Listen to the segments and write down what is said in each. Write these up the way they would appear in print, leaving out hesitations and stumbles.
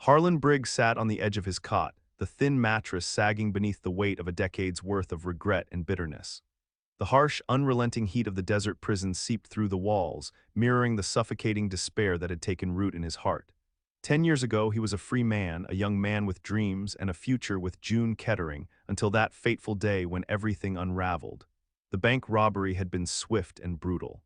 Harlan Briggs sat on the edge of his cot, the thin mattress sagging beneath the weight of a decade's worth of regret and bitterness. The harsh, unrelenting heat of the desert prison seeped through the walls, mirroring the suffocating despair that had taken root in his heart. 10 years ago, he was a free man, a young man with dreams and a future with June Kettering, until that fateful day when everything unraveled. The bank robbery had been swift and brutal.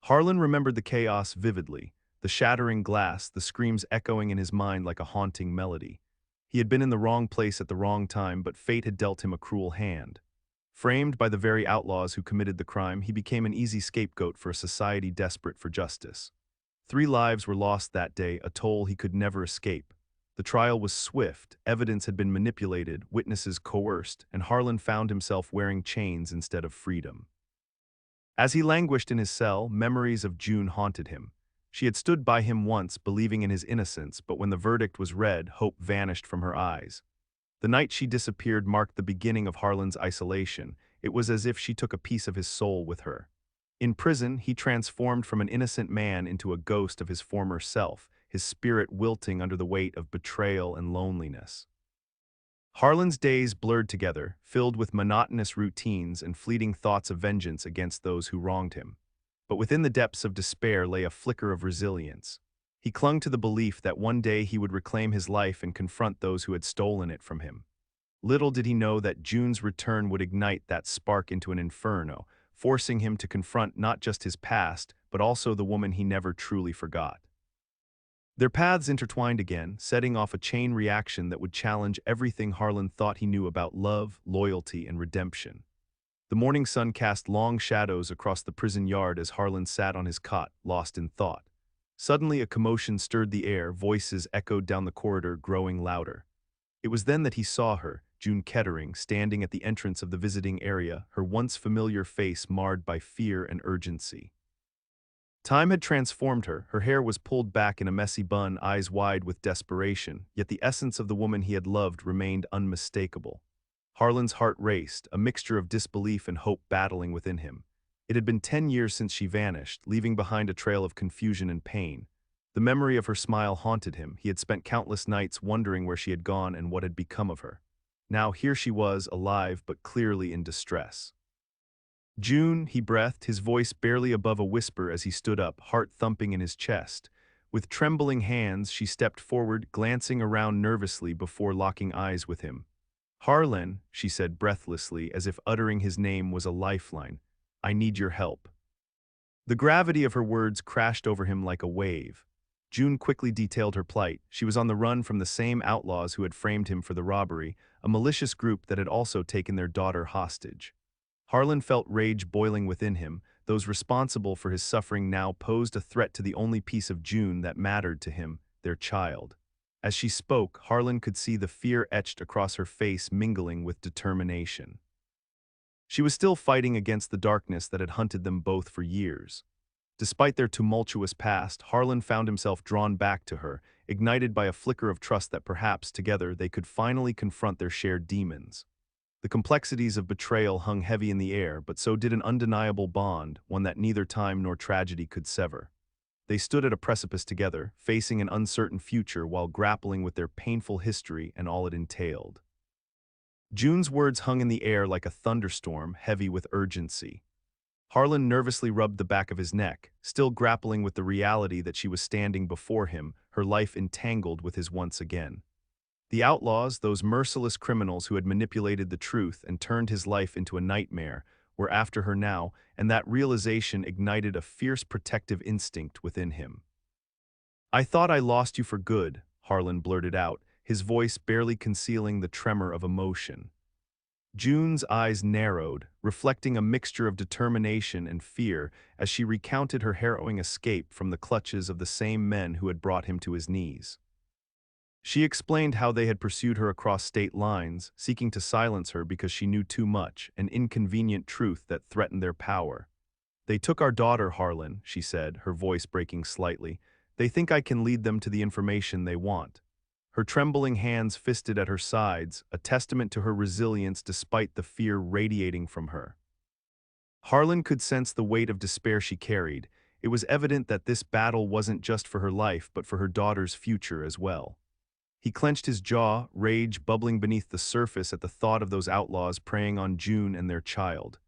Harlan remembered the chaos vividly, the shattering glass, the screams echoing in his mind like a haunting melody. He had been in the wrong place at the wrong time, but fate had dealt him a cruel hand. Framed by the very outlaws who committed the crime, he became an easy scapegoat for a society desperate for justice. 3 lives were lost that day, a toll he could never escape. The trial was swift, evidence had been manipulated, witnesses coerced, and Harlan found himself wearing chains instead of freedom. As he languished in his cell, memories of June haunted him. She had stood by him once, believing in his innocence, but when the verdict was read, hope vanished from her eyes. The night she disappeared marked the beginning of Harlan's isolation. It was as if she took a piece of his soul with her. In prison, he transformed from an innocent man into a ghost of his former self, his spirit wilting under the weight of betrayal and loneliness. Harlan's days blurred together, filled with monotonous routines and fleeting thoughts of vengeance against those who wronged him. But within the depths of despair lay a flicker of resilience. He clung to the belief that one day he would reclaim his life and confront those who had stolen it from him. Little did he know that June's return would ignite that spark into an inferno, forcing him to confront not just his past, but also the woman he never truly forgot. Their paths intertwined again, setting off a chain reaction that would challenge everything Harlan thought he knew about love, loyalty, and redemption. The morning sun cast long shadows across the prison yard as Harlan sat on his cot, lost in thought. Suddenly a commotion stirred the air, voices echoed down the corridor, growing louder. It was then that he saw her, June Kettering, standing at the entrance of the visiting area, her once familiar face marred by fear and urgency. Time had transformed her. Her hair was pulled back in a messy bun, eyes wide with desperation, yet the essence of the woman he had loved remained unmistakable. Harlan's heart raced, a mixture of disbelief and hope battling within him. It had been 10 years since she vanished, leaving behind a trail of confusion and pain. The memory of her smile haunted him. He had spent countless nights wondering where she had gone and what had become of her. Now here she was, alive but clearly in distress. "June," he breathed, his voice barely above a whisper as he stood up, heart thumping in his chest. With trembling hands, she stepped forward, glancing around nervously before locking eyes with him. "Harlan," she said breathlessly, as if uttering his name was a lifeline, "I need your help." The gravity of her words crashed over him like a wave. June quickly detailed her plight. She was on the run from the same outlaws who had framed him for the robbery, a malicious group that had also taken their daughter hostage. Harlan felt rage boiling within him. Those responsible for his suffering now posed a threat to the only piece of June that mattered to him, their child. As she spoke, Harlan could see the fear etched across her face mingling with determination. She was still fighting against the darkness that had hunted them both for years. Despite their tumultuous past, Harlan found himself drawn back to her, ignited by a flicker of trust that perhaps, together, they could finally confront their shared demons. The complexities of betrayal hung heavy in the air, but so did an undeniable bond, one that neither time nor tragedy could sever. They stood at a precipice together, facing an uncertain future while grappling with their painful history and all it entailed. June's words hung in the air like a thunderstorm, heavy with urgency. Harlan nervously rubbed the back of his neck, still grappling with the reality that she was standing before him, her life entangled with his once again. The outlaws, those merciless criminals who had manipulated the truth and turned his life into a nightmare, were after her now, and that realization ignited a fierce protective instinct within him. "I thought I lost you for good," Harlan blurted out, his voice barely concealing the tremor of emotion. June's eyes narrowed, reflecting a mixture of determination and fear as she recounted her harrowing escape from the clutches of the same men who had brought him to his knees. She explained how they had pursued her across state lines, seeking to silence her because she knew too much, an inconvenient truth that threatened their power. "They took our daughter, Harlan," she said, her voice breaking slightly. "They think I can lead them to the information they want." Her trembling hands fisted at her sides, a testament to her resilience despite the fear radiating from her. Harlan could sense the weight of despair she carried. It was evident that this battle wasn't just for her life but for her daughter's future as well. He clenched his jaw, rage bubbling beneath the surface at the thought of those outlaws preying on June and their child.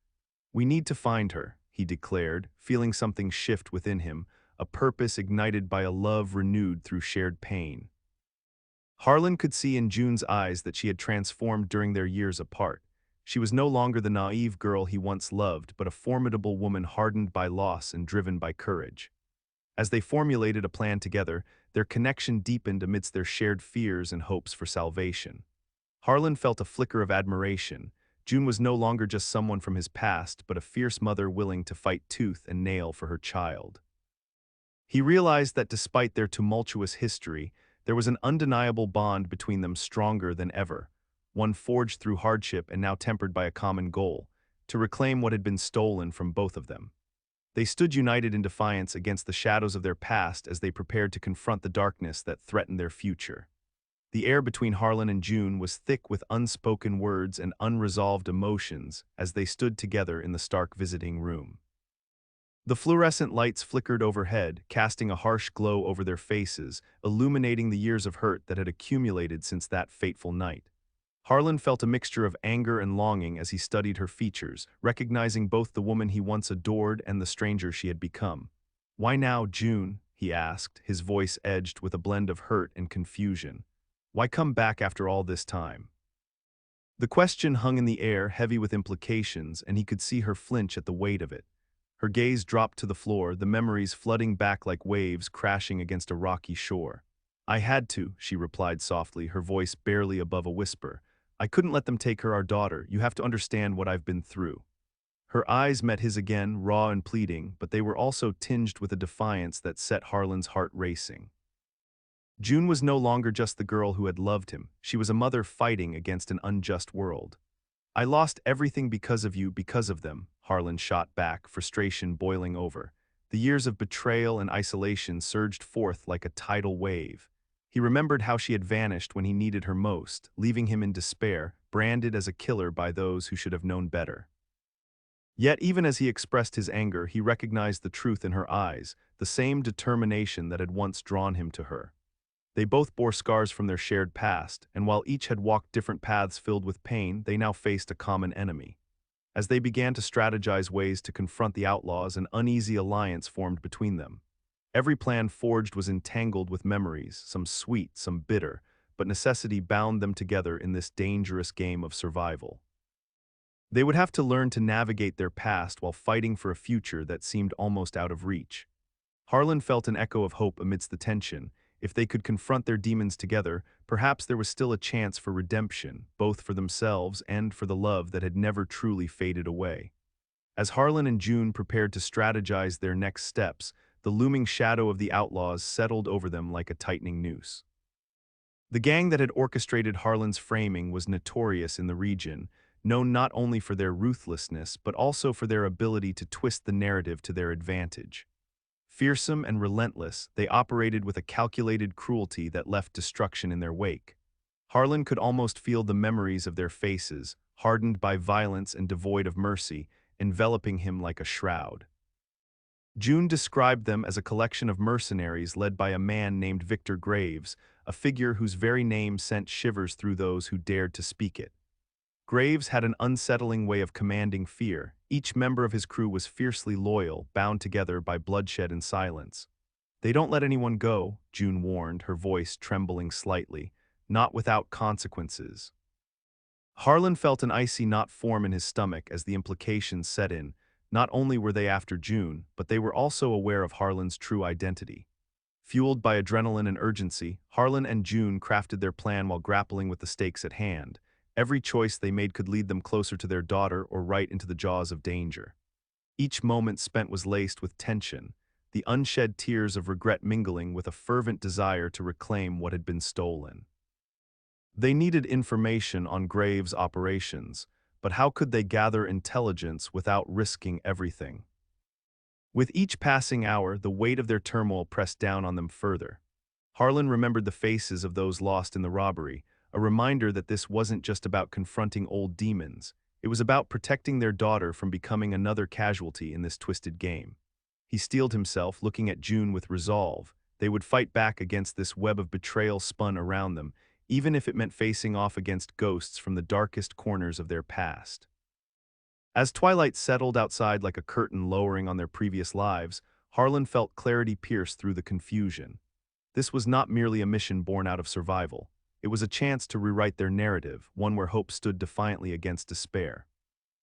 "We need to find her," he declared, feeling something shift within him, a purpose ignited by a love renewed through shared pain. Harlan could see in June's eyes that she had transformed during their years apart. She was no longer the naive girl he once loved, but a formidable woman hardened by loss and driven by courage. As they formulated a plan together, their connection deepened amidst their shared fears and hopes for salvation. Harlan felt a flicker of admiration. June was no longer just someone from his past, but a fierce mother willing to fight tooth and nail for her child. He realized that despite their tumultuous history, there was an undeniable bond between them stronger than ever, one forged through hardship and now tempered by a common goal, to reclaim what had been stolen from both of them. They stood united in defiance against the shadows of their past as they prepared to confront the darkness that threatened their future. The air between Harlan and June was thick with unspoken words and unresolved emotions as they stood together in the Stark visiting room. The fluorescent lights flickered overhead, casting a harsh glow over their faces, illuminating the years of hurt that had accumulated since that fateful night. Harlan felt a mixture of anger and longing as he studied her features, recognizing both the woman he once adored and the stranger she had become. "Why now, June?" he asked, his voice edged with a blend of hurt and confusion. "Why come back after all this time?" The question hung in the air, heavy with implications, and he could see her flinch at the weight of it. Her gaze dropped to the floor, the memories flooding back like waves crashing against a rocky shore. "I had to," she replied softly, her voice barely above a whisper. "I couldn't let them take her, our daughter. You have to understand what I've been through." Her eyes met his again, raw and pleading, but they were also tinged with a defiance that set Harlan's heart racing. June was no longer just the girl who had loved him. She was a mother fighting against an unjust world. "I lost everything because of you, because of them," Harlan shot back, frustration boiling over. The years of betrayal and isolation surged forth like a tidal wave. He remembered how she had vanished when he needed her most, leaving him in despair, branded as a killer by those who should have known better. Yet even as he expressed his anger, he recognized the truth in her eyes, the same determination that had once drawn him to her. They both bore scars from their shared past, and while each had walked different paths filled with pain, they now faced a common enemy. As they began to strategize ways to confront the outlaws, an uneasy alliance formed between them. Every plan forged was entangled with memories, some sweet, some bitter, but necessity bound them together in this dangerous game of survival. They would have to learn to navigate their past while fighting for a future that seemed almost out of reach. Harlan felt an echo of hope amidst the tension. If they could confront their demons together, perhaps there was still a chance for redemption, both for themselves and for the love that had never truly faded away. As Harlan and June prepared to strategize their next steps, the looming shadow of the outlaws settled over them like a tightening noose. The gang that had orchestrated Harlan's framing was notorious in the region, known not only for their ruthlessness but also for their ability to twist the narrative to their advantage. Fearsome and relentless, they operated with a calculated cruelty that left destruction in their wake. Harlan could almost feel the memories of their faces, hardened by violence and devoid of mercy, enveloping him like a shroud. June described them as a collection of mercenaries led by a man named Victor Graves, a figure whose very name sent shivers through those who dared to speak it. Graves had an unsettling way of commanding fear. Each member of his crew was fiercely loyal, bound together by bloodshed and silence. "They don't let anyone go," June warned, her voice trembling slightly, "not without consequences." Harlan felt an icy knot form in his stomach as the implications set in. Not only were they after June, but they were also aware of Harlan's true identity. Fueled by adrenaline and urgency, Harlan and June crafted their plan while grappling with the stakes at hand. Every choice they made could lead them closer to their daughter or right into the jaws of danger. Each moment spent was laced with tension, the unshed tears of regret mingling with a fervent desire to reclaim what had been stolen. They needed information on Graves' operations, but how could they gather intelligence without risking everything? With each passing hour, the weight of their turmoil pressed down on them further. Harlan remembered the faces of those lost in the robbery, a reminder that this wasn't just about confronting old demons. It was about protecting their daughter from becoming another casualty in this twisted game. He steeled himself, looking at June with resolve. They would fight back against this web of betrayal spun around them, even if it meant facing off against ghosts from the darkest corners of their past. As twilight settled outside like a curtain lowering on their previous lives, Harlan felt clarity pierce through the confusion. This was not merely a mission born out of survival. It was a chance to rewrite their narrative, one where hope stood defiantly against despair.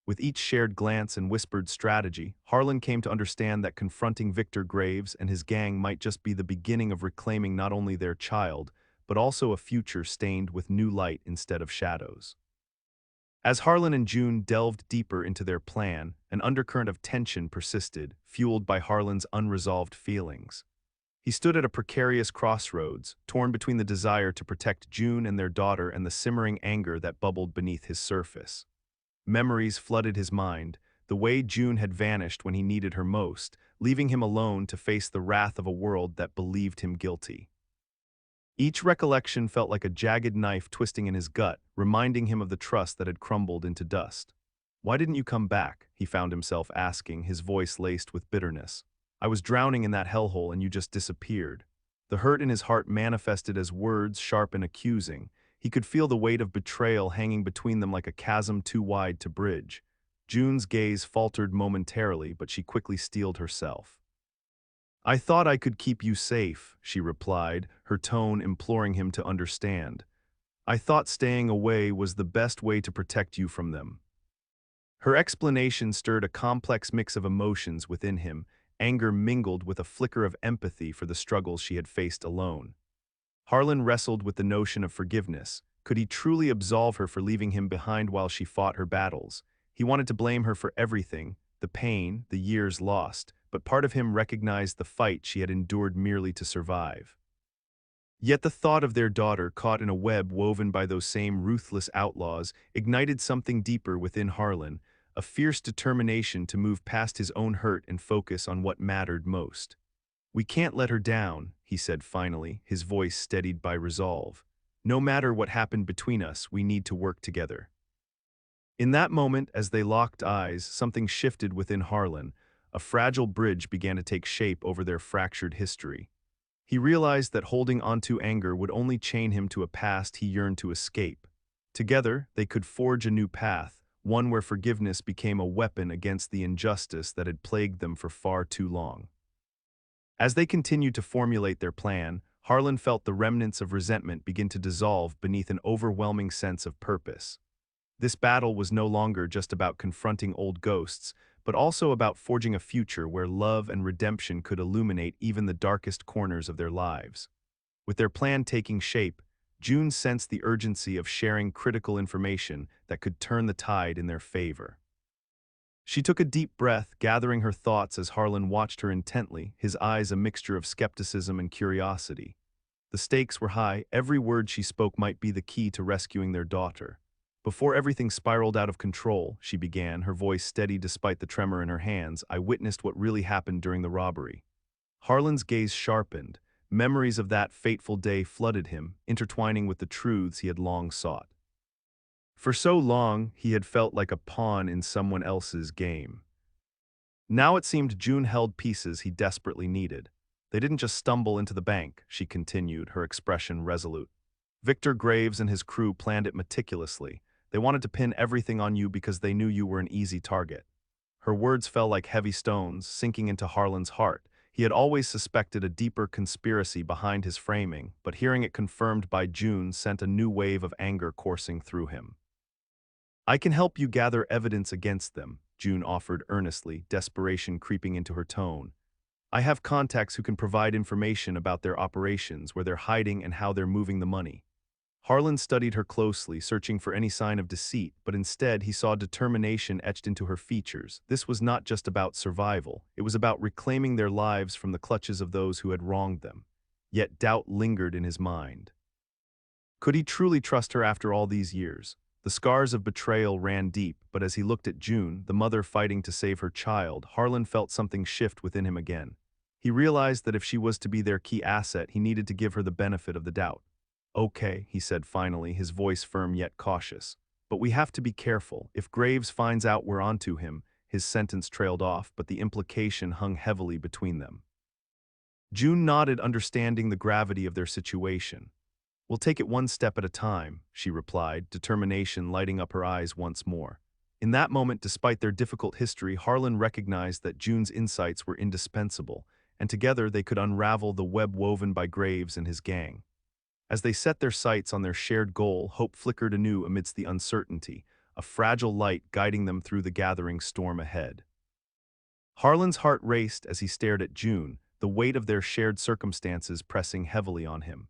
With each shared glance and whispered strategy, Harlan came to understand that confronting Victor Graves and his gang might just be the beginning of reclaiming not only their child, but also a future stained with new light instead of shadows. As Harlan and June delved deeper into their plan, an undercurrent of tension persisted, fueled by Harlan's unresolved feelings. He stood at a precarious crossroads, torn between the desire to protect June and their daughter and the simmering anger that bubbled beneath his surface. Memories flooded his mind, the way June had vanished when he needed her most, leaving him alone to face the wrath of a world that believed him guilty. Each recollection felt like a jagged knife twisting in his gut, reminding him of the trust that had crumbled into dust. "Why didn't you come back?" he found himself asking, his voice laced with bitterness. "I was drowning in that hellhole and you just disappeared." The hurt in his heart manifested as words sharp and accusing. He could feel the weight of betrayal hanging between them like a chasm too wide to bridge. June's gaze faltered momentarily, but she quickly steeled herself. "I thought I could keep you safe," she replied, her tone imploring him to understand. "I thought staying away was the best way to protect you from them." Her explanation stirred a complex mix of emotions within him, anger mingled with a flicker of empathy for the struggles she had faced alone. Harlan wrestled with the notion of forgiveness. Could he truly absolve her for leaving him behind while she fought her battles? He wanted to blame her for everything, the pain, the years lost, but part of him recognized the fight she had endured merely to survive. Yet the thought of their daughter caught in a web woven by those same ruthless outlaws ignited something deeper within Harlan, a fierce determination to move past his own hurt and focus on what mattered most. "We can't let her down," he said finally, his voice steadied by resolve. "No matter what happened between us, we need to work together." In that moment, as they locked eyes, something shifted within Harlan. A fragile bridge began to take shape over their fractured history. He realized that holding onto anger would only chain him to a past he yearned to escape. Together, they could forge a new path, one where forgiveness became a weapon against the injustice that had plagued them for far too long. As they continued to formulate their plan, Harlan felt the remnants of resentment begin to dissolve beneath an overwhelming sense of purpose. This battle was no longer just about confronting old ghosts, but also about forging a future where love and redemption could illuminate even the darkest corners of their lives. With their plan taking shape, June sensed the urgency of sharing critical information that could turn the tide in their favor. She took a deep breath, gathering her thoughts as Harlan watched her intently, his eyes a mixture of skepticism and curiosity. The stakes were high, every word she spoke might be the key to rescuing their daughter. "Before everything spiraled out of control," she began, her voice steady despite the tremor in her hands, "I witnessed what really happened during the robbery." Harlan's gaze sharpened. Memories of that fateful day flooded him, intertwining with the truths he had long sought. For so long, he had felt like a pawn in someone else's game. Now it seemed June held pieces he desperately needed. "They didn't just stumble into the bank," she continued, her expression resolute. "Victor Graves and his crew planned it meticulously. They wanted to pin everything on you because they knew you were an easy target." Her words fell like heavy stones, sinking into Harlan's heart. He had always suspected a deeper conspiracy behind his framing, but hearing it confirmed by June sent a new wave of anger coursing through him. "I can help you gather evidence against them," June offered earnestly, desperation creeping into her tone. "I have contacts who can provide information about their operations, where they're hiding and how they're moving the money." Harlan studied her closely, searching for any sign of deceit, but instead he saw determination etched into her features. This was not just about survival, it was about reclaiming their lives from the clutches of those who had wronged them. Yet doubt lingered in his mind. Could he truly trust her after all these years? The scars of betrayal ran deep, but as he looked at June, the mother fighting to save her child, Harlan felt something shift within him again. He realized that if she was to be their key asset, he needed to give her the benefit of the doubt. "Okay," he said finally, his voice firm yet cautious. "But we have to be careful. If Graves finds out we're onto him," his sentence trailed off, but the implication hung heavily between them. June nodded, understanding the gravity of their situation. "We'll take it one step at a time," she replied, determination lighting up her eyes once more. In that moment, despite their difficult history, Harlan recognized that June's insights were indispensable, and together they could unravel the web woven by Graves and his gang. As they set their sights on their shared goal, hope flickered anew amidst the uncertainty, a fragile light guiding them through the gathering storm ahead. Harlan's heart raced as he stared at June, the weight of their shared circumstances pressing heavily on him.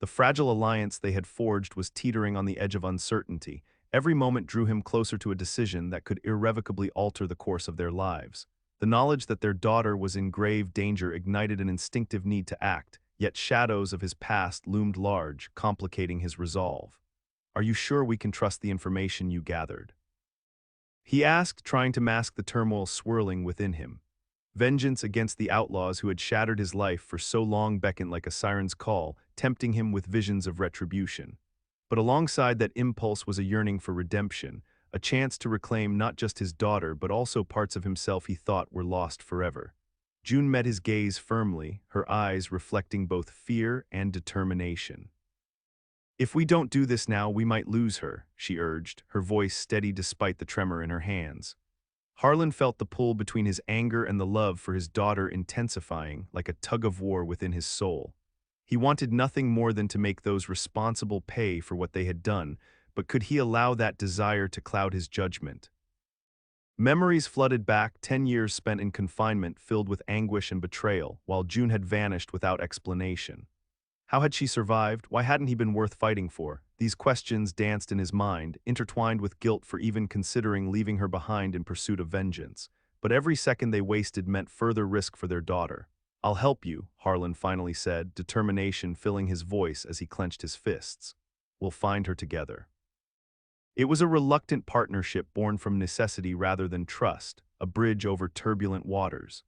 The fragile alliance they had forged was teetering on the edge of uncertainty. Every moment drew him closer to a decision that could irrevocably alter the course of their lives. The knowledge that their daughter was in grave danger ignited an instinctive need to act, yet shadows of his past loomed large, complicating his resolve. "Are you sure we can trust the information you gathered?" he asked, trying to mask the turmoil swirling within him. Vengeance against the outlaws who had shattered his life for so long beckoned like a siren's call, tempting him with visions of retribution. But alongside that impulse was a yearning for redemption, a chance to reclaim not just his daughter but also parts of himself he thought were lost forever. June met his gaze firmly, her eyes reflecting both fear and determination. "If we don't do this now, we might lose her," she urged, her voice steady despite the tremor in her hands. Harlan felt the pull between his anger and the love for his daughter intensifying, like a tug-of-war within his soul. He wanted nothing more than to make those responsible pay for what they had done, but could he allow that desire to cloud his judgment? Memories flooded back, 10 years spent in confinement filled with anguish and betrayal, while June had vanished without explanation. How had she survived? Why hadn't he been worth fighting for? These questions danced in his mind, intertwined with guilt for even considering leaving her behind in pursuit of vengeance. But every second they wasted meant further risk for their daughter. "I'll help you," Harlan finally said, determination filling his voice as he clenched his fists. "We'll find her together." It was a reluctant partnership born from necessity rather than trust, a bridge over turbulent waters.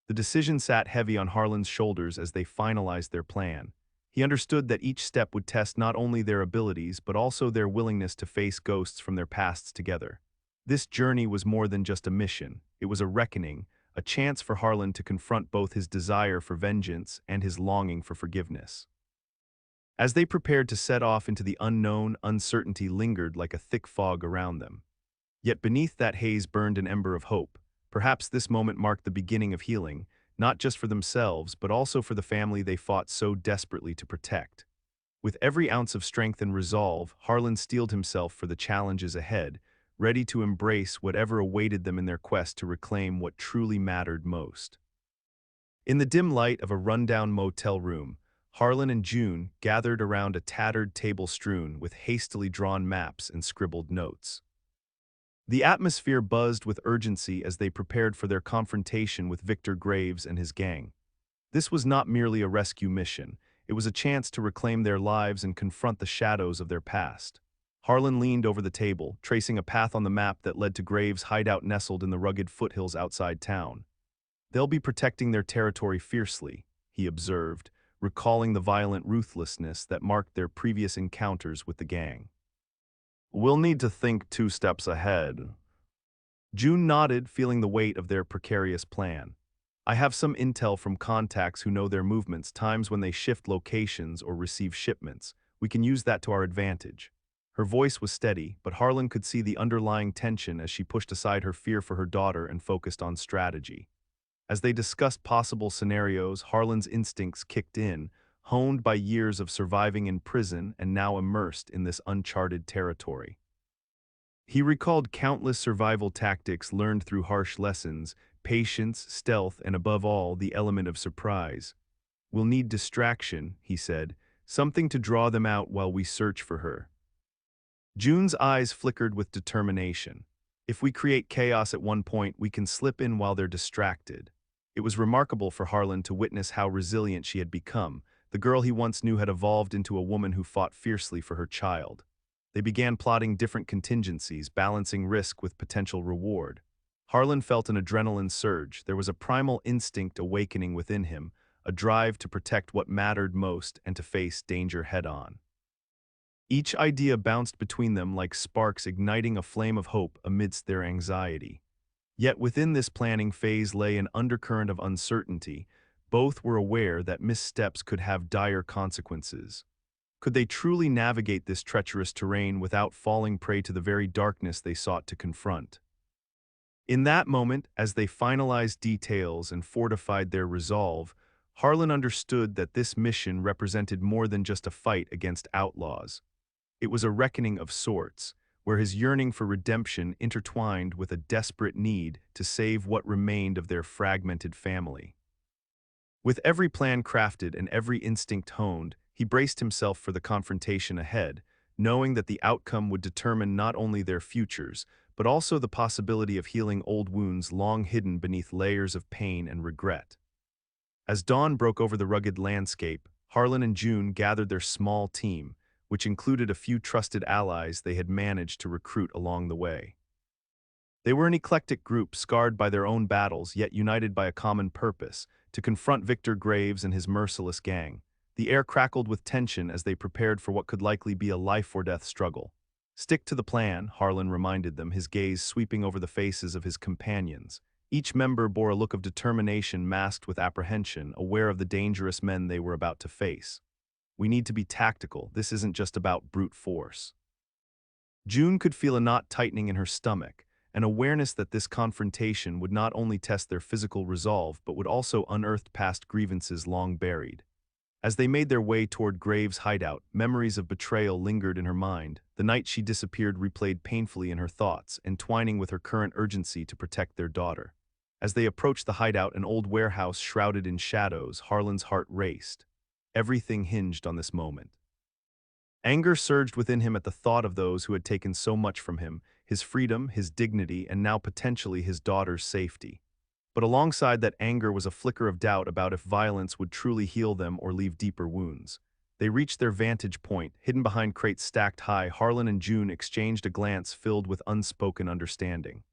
The decision sat heavy on Harlan's shoulders as they finalized their plan. He understood that each step would test not only their abilities but also their willingness to face ghosts from their pasts together. This journey was more than just a mission, it was a reckoning, a chance for Harlan to confront both his desire for vengeance and his longing for forgiveness. As they prepared to set off into the unknown, uncertainty lingered like a thick fog around them. Yet beneath that haze burned an ember of hope. Perhaps this moment marked the beginning of healing, not just for themselves, but also for the family they fought so desperately to protect. With every ounce of strength and resolve, Harlan steeled himself for the challenges ahead, ready to embrace whatever awaited them in their quest to reclaim what truly mattered most. In the dim light of a rundown motel room, Harlan and June gathered around a tattered table strewn with hastily drawn maps and scribbled notes. The atmosphere buzzed with urgency as they prepared for their confrontation with Victor Graves and his gang. This was not merely a rescue mission, it was a chance to reclaim their lives and confront the shadows of their past. Harlan leaned over the table, tracing a path on the map that led to Graves' hideout nestled in the rugged foothills outside town. "They'll be protecting their territory fiercely," he observed, recalling the violent ruthlessness that marked their previous encounters with the gang. "We'll need to think 2 steps ahead." June nodded, feeling the weight of their precarious plan. "I have some intel from contacts who know their movements, times when they shift locations or receive shipments. We can use that to our advantage." Her voice was steady, but Harlan could see the underlying tension as she pushed aside her fear for her daughter and focused on strategy. As they discussed possible scenarios, Harlan's instincts kicked in, honed by years of surviving in prison and now immersed in this uncharted territory. He recalled countless survival tactics learned through harsh lessons, patience, stealth, and above all, the element of surprise. "We'll need distraction," he said, "something to draw them out while we search for her." June's eyes flickered with determination. "If we create chaos at one point, we can slip in while they're distracted." It was remarkable for Harlan to witness how resilient she had become. The girl he once knew had evolved into a woman who fought fiercely for her child. They began plotting different contingencies, balancing risk with potential reward. Harlan felt an adrenaline surge. There was a primal instinct awakening within him, a drive to protect what mattered most and to face danger head-on. Each idea bounced between them like sparks igniting a flame of hope amidst their anxiety. Yet within this planning phase lay an undercurrent of uncertainty. Both were aware that missteps could have dire consequences. Could they truly navigate this treacherous terrain without falling prey to the very darkness they sought to confront? In that moment, as they finalized details and fortified their resolve, Harlan understood that this mission represented more than just a fight against outlaws. It was a reckoning of sorts, where his yearning for redemption intertwined with a desperate need to save what remained of their fragmented family. With every plan crafted and every instinct honed, he braced himself for the confrontation ahead, knowing that the outcome would determine not only their futures, but also the possibility of healing old wounds long hidden beneath layers of pain and regret. As dawn broke over the rugged landscape, Harlan and June gathered their small team, which included a few trusted allies they had managed to recruit along the way. They were an eclectic group scarred by their own battles yet united by a common purpose, to confront Victor Graves and his merciless gang. The air crackled with tension as they prepared for what could likely be a life-or-death struggle. "Stick to the plan," Harlan reminded them, his gaze sweeping over the faces of his companions. Each member bore a look of determination masked with apprehension, aware of the dangerous men they were about to face. "We need to be tactical. This isn't just about brute force." June could feel a knot tightening in her stomach, an awareness that this confrontation would not only test their physical resolve but would also unearth past grievances long buried. As they made their way toward Graves' hideout, memories of betrayal lingered in her mind. The night she disappeared replayed painfully in her thoughts, entwining with her current urgency to protect their daughter. As they approached the hideout, an old warehouse shrouded in shadows, Harlan's heart raced. Everything hinged on this moment. Anger surged within him at the thought of those who had taken so much from him, his freedom, his dignity, and now potentially his daughter's safety. But alongside that anger was a flicker of doubt about if violence would truly heal them or leave deeper wounds. They reached their vantage point, hidden behind crates stacked high. Harlan and June exchanged a glance filled with unspoken understanding.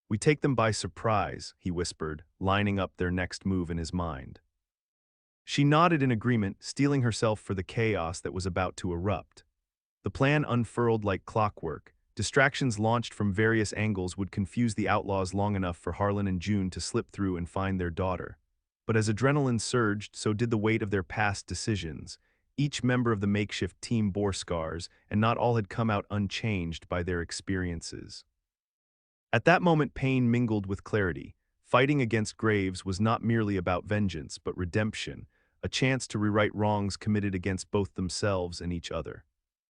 "We take them by surprise," he whispered, lining up their next move in his mind. She nodded in agreement, steeling herself for the chaos that was about to erupt. The plan unfurled like clockwork. Distractions launched from various angles would confuse the outlaws long enough for Harlan and June to slip through and find their daughter. But as adrenaline surged, so did the weight of their past decisions. Each member of the makeshift team bore scars, and not all had come out unchanged by their experiences. At that moment, pain mingled with clarity. Fighting against Graves was not merely about vengeance, but redemption, a chance to rewrite wrongs committed against both themselves and each other.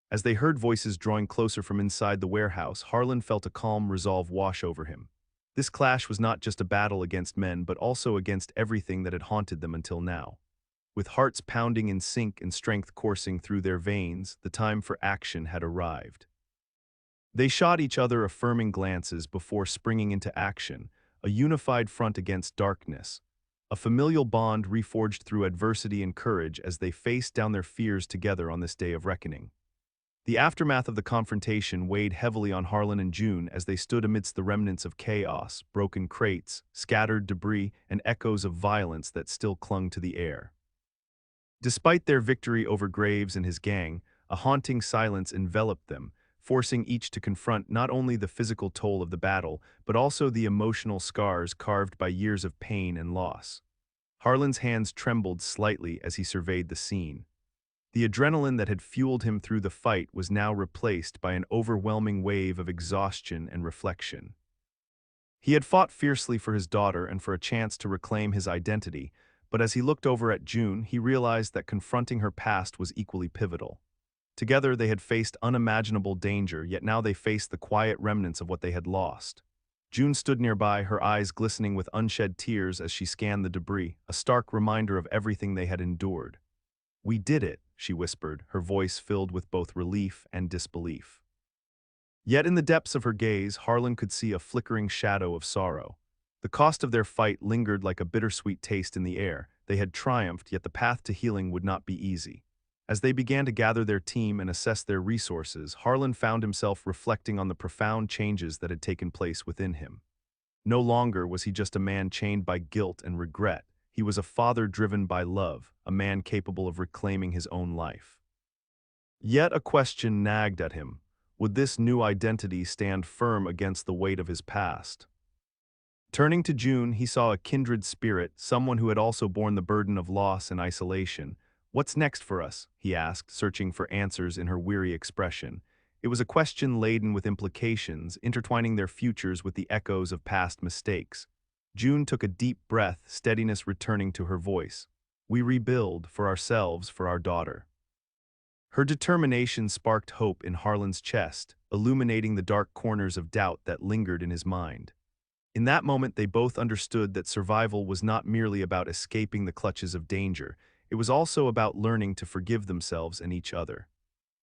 As they heard voices drawing closer from inside the warehouse, Harlan felt a calm resolve wash over him. This clash was not just a battle against men, but also against everything that had haunted them until now. With hearts pounding in sync and strength coursing through their veins, the time for action had arrived. They shot each other affirming glances before springing into action, a unified front against darkness. A familial bond reforged through adversity and courage as they faced down their fears together on this day of reckoning. The aftermath of the confrontation weighed heavily on Harlan and June as they stood amidst the remnants of chaos, broken crates, scattered debris, and echoes of violence that still clung to the air. Despite their victory over Graves and his gang, a haunting silence enveloped them, forcing each to confront not only the physical toll of the battle, but also the emotional scars carved by years of pain and loss. Harlan's hands trembled slightly as he surveyed the scene. The adrenaline that had fueled him through the fight was now replaced by an overwhelming wave of exhaustion and reflection. He had fought fiercely for his daughter and for a chance to reclaim his identity, but as he looked over at June, he realized that confronting her past was equally pivotal. Together they had faced unimaginable danger, yet now they faced the quiet remnants of what they had lost. June stood nearby, her eyes glistening with unshed tears as she scanned the debris, a stark reminder of everything they had endured. "We did it," she whispered, her voice filled with both relief and disbelief. Yet in the depths of her gaze, Harlan could see a flickering shadow of sorrow. The cost of their fight lingered like a bittersweet taste in the air. They had triumphed, yet the path to healing would not be easy. As they began to gather their team and assess their resources, Harlan found himself reflecting on the profound changes that had taken place within him. No longer was he just a man chained by guilt and regret. He was a father driven by love, a man capable of reclaiming his own life. Yet a question nagged at him. Would this new identity stand firm against the weight of his past? Turning to June, he saw a kindred spirit, someone who had also borne the burden of loss and isolation, "What's next for us?" he asked, searching for answers in her weary expression. It was a question laden with implications, intertwining their futures with the echoes of past mistakes. June took a deep breath, steadiness returning to her voice. "We rebuild, for ourselves, for our daughter." Her determination sparked hope in Harlan's chest, illuminating the dark corners of doubt that lingered in his mind. In that moment, they both understood that survival was not merely about escaping the clutches of danger, it was also about learning to forgive themselves and each other.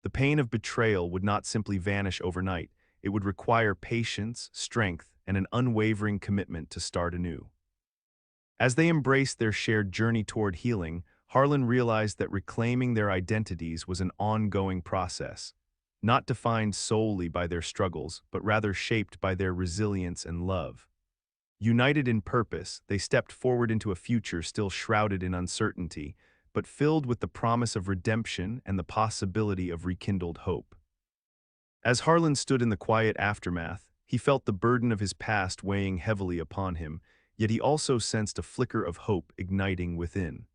The pain of betrayal would not simply vanish overnight, it would require patience, strength, and an unwavering commitment to start anew. As they embraced their shared journey toward healing, Harlan realized that reclaiming their identities was an ongoing process, not defined solely by their struggles, but rather shaped by their resilience and love. United in purpose, they stepped forward into a future still shrouded in uncertainty, but filled with the promise of redemption and the possibility of rekindled hope. As Harlan stood in the quiet aftermath, he felt the burden of his past weighing heavily upon him, yet he also sensed a flicker of hope igniting within.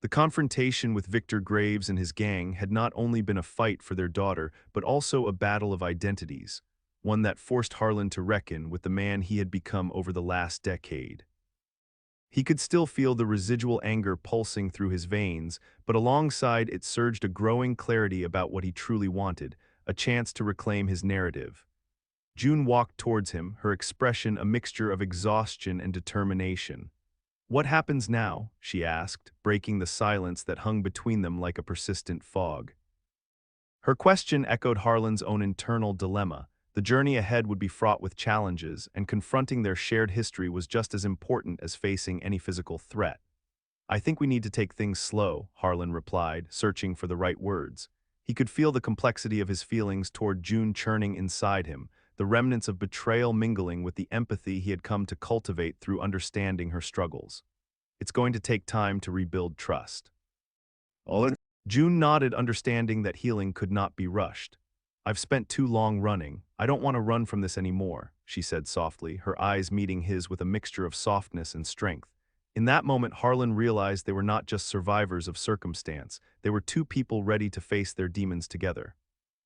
The confrontation with Victor Graves and his gang had not only been a fight for their daughter, but also a battle of identities, one that forced Harlan to reckon with the man he had become over the last decade. He could still feel the residual anger pulsing through his veins, but alongside it surged a growing clarity about what he truly wanted, a chance to reclaim his narrative. June walked towards him, her expression a mixture of exhaustion and determination. "What happens now?" she asked, breaking the silence that hung between them like a persistent fog. Her question echoed Harlan's own internal dilemma. The journey ahead would be fraught with challenges, and confronting their shared history was just as important as facing any physical threat. "I think we need to take things slow," Harlan replied, searching for the right words. He could feel the complexity of his feelings toward June churning inside him, the remnants of betrayal mingling with the empathy he had come to cultivate through understanding her struggles. "It's going to take time to rebuild trust." June nodded, understanding that healing could not be rushed. "I've spent too long running. I don't want to run from this anymore," she said softly, her eyes meeting his with a mixture of softness and strength. In that moment, Harlan realized they were not just survivors of circumstance, they were two people ready to face their demons together.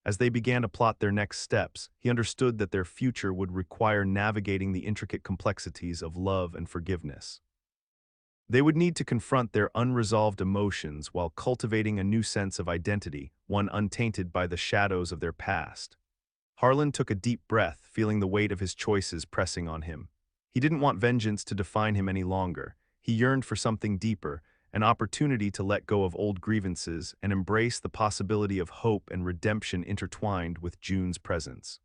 As they began to plot their next steps, he understood that their future would require navigating the intricate complexities of love and forgiveness. They would need to confront their unresolved emotions while cultivating a new sense of identity, one untainted by the shadows of their past. Harlan took a deep breath, feeling the weight of his choices pressing on him. He didn't want vengeance to define him any longer. He yearned for something deeper, an opportunity to let go of old grievances and embrace the possibility of hope and redemption intertwined with June's presence.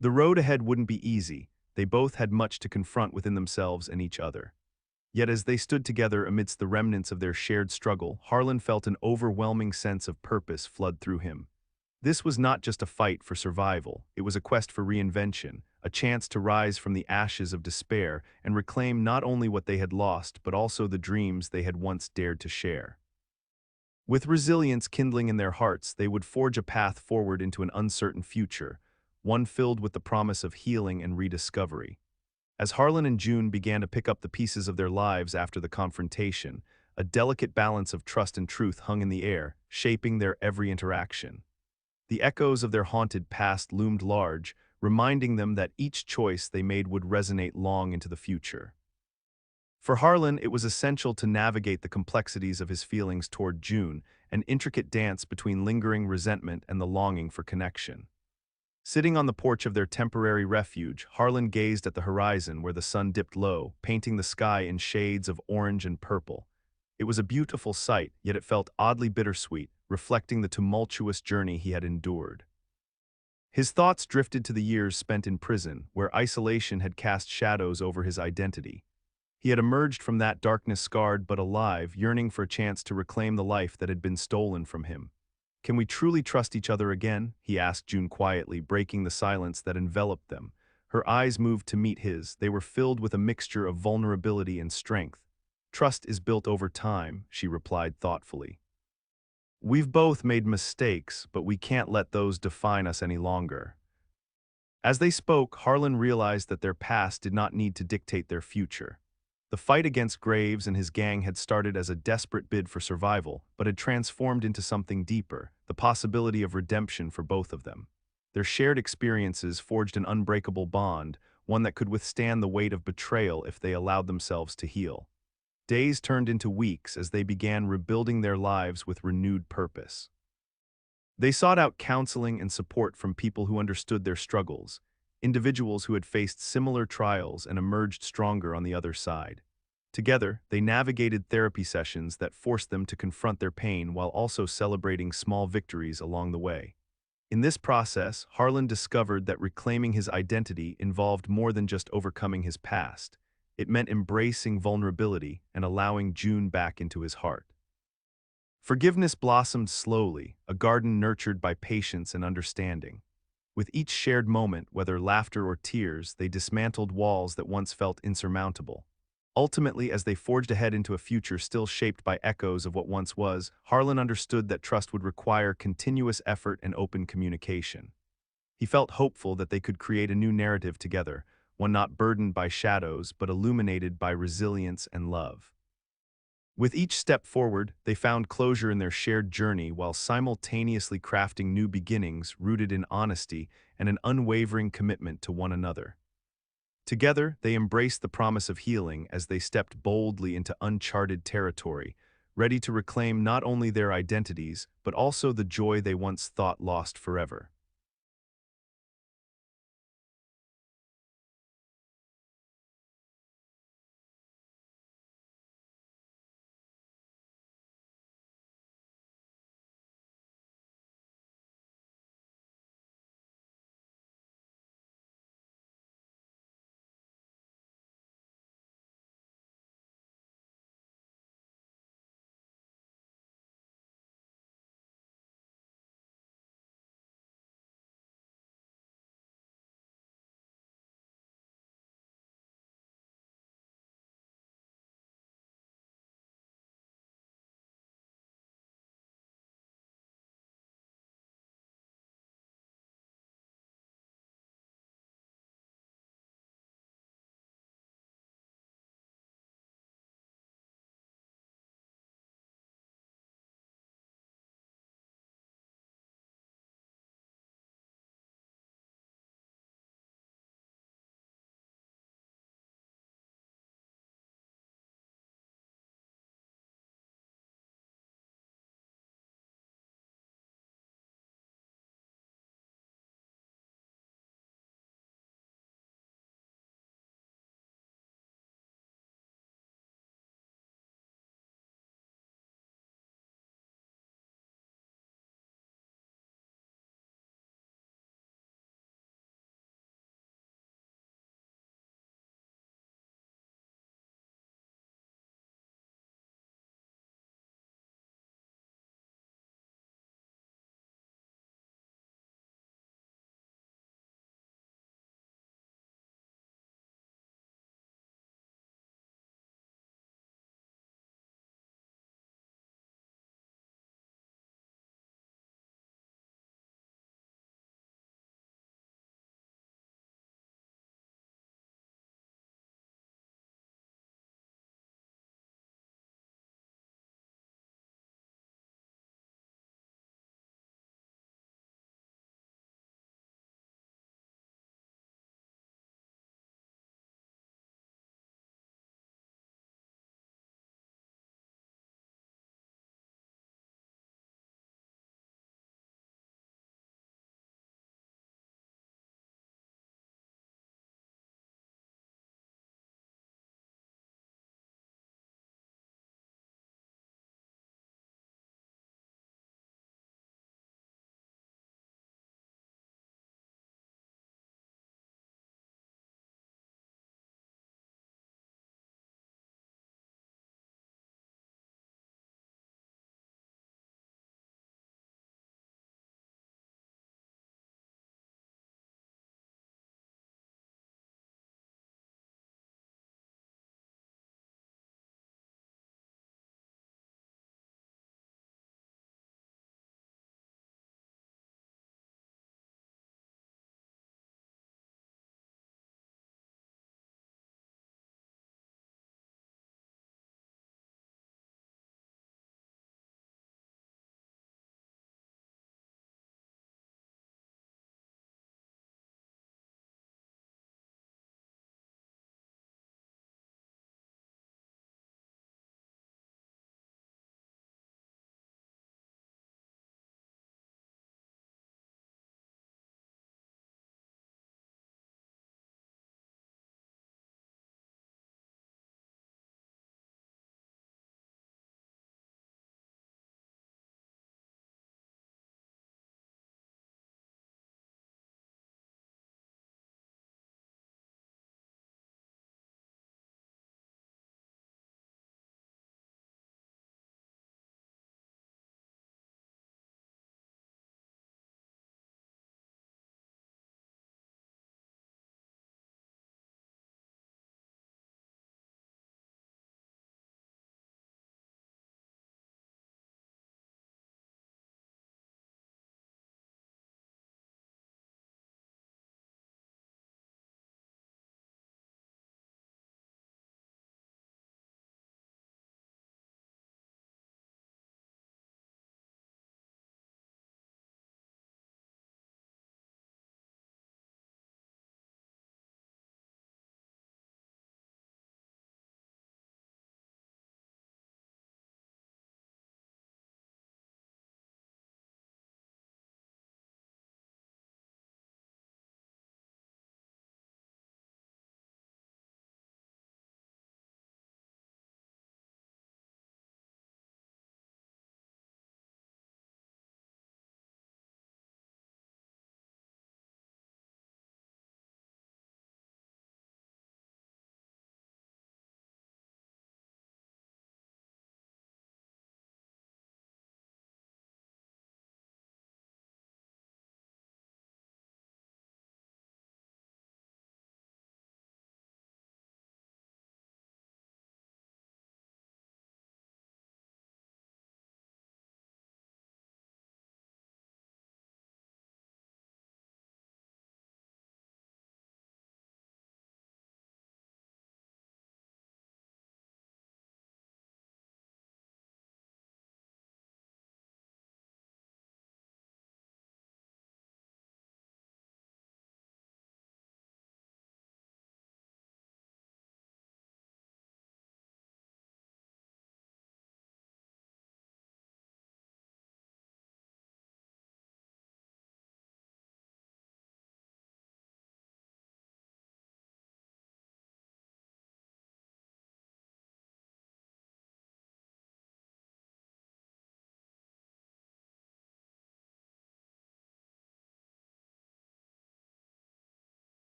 The road ahead wouldn't be easy. They both had much to confront within themselves and each other. Yet as they stood together amidst the remnants of their shared struggle, Harlan felt an overwhelming sense of purpose flood through him. This was not just a fight for survival, it was a quest for reinvention, a chance to rise from the ashes of despair and reclaim not only what they had lost but also the dreams they had once dared to share. With resilience kindling in their hearts, they would forge a path forward into an uncertain future, one filled with the promise of healing and rediscovery. As Harlan and June began to pick up the pieces of their lives after the confrontation, a delicate balance of trust and truth hung in the air, shaping their every interaction. The echoes of their haunted past loomed large, reminding them that each choice they made would resonate long into the future. For Harlan, it was essential to navigate the complexities of his feelings toward June, an intricate dance between lingering resentment and the longing for connection. Sitting on the porch of their temporary refuge, Harlan gazed at the horizon where the sun dipped low, painting the sky in shades of orange and purple. It was a beautiful sight, yet it felt oddly bittersweet, reflecting the tumultuous journey he had endured. His thoughts drifted to the years spent in prison, where isolation had cast shadows over his identity. He had emerged from that darkness scarred but alive, yearning for a chance to reclaim the life that had been stolen from him. "Can we truly trust each other again?" he asked June quietly, breaking the silence that enveloped them. Her eyes moved to meet his. They were filled with a mixture of vulnerability and strength. "Trust is built over time," she replied thoughtfully. "We've both made mistakes, but we can't let those define us any longer." As they spoke, Harlan realized that their past did not need to dictate their future. The fight against Graves and his gang had started as a desperate bid for survival, but had transformed into something deeper, the possibility of redemption for both of them. Their shared experiences forged an unbreakable bond, one that could withstand the weight of betrayal if they allowed themselves to heal. Days turned into weeks as they began rebuilding their lives with renewed purpose. They sought out counseling and support from people who understood their struggles, individuals who had faced similar trials and emerged stronger on the other side. Together, they navigated therapy sessions that forced them to confront their pain while also celebrating small victories along the way. In this process, Harlan discovered that reclaiming his identity involved more than just overcoming his past. It meant embracing vulnerability and allowing June back into his heart. Forgiveness blossomed slowly, a garden nurtured by patience and understanding. With each shared moment, whether laughter or tears, they dismantled walls that once felt insurmountable. Ultimately, as they forged ahead into a future still shaped by echoes of what once was, Harlan understood that trust would require continuous effort and open communication. He felt hopeful that they could create a new narrative together, one not burdened by shadows but illuminated by resilience and love. With each step forward, they found closure in their shared journey while simultaneously crafting new beginnings rooted in honesty and an unwavering commitment to one another. Together, they embraced the promise of healing as they stepped boldly into uncharted territory, ready to reclaim not only their identities but also the joy they once thought lost forever.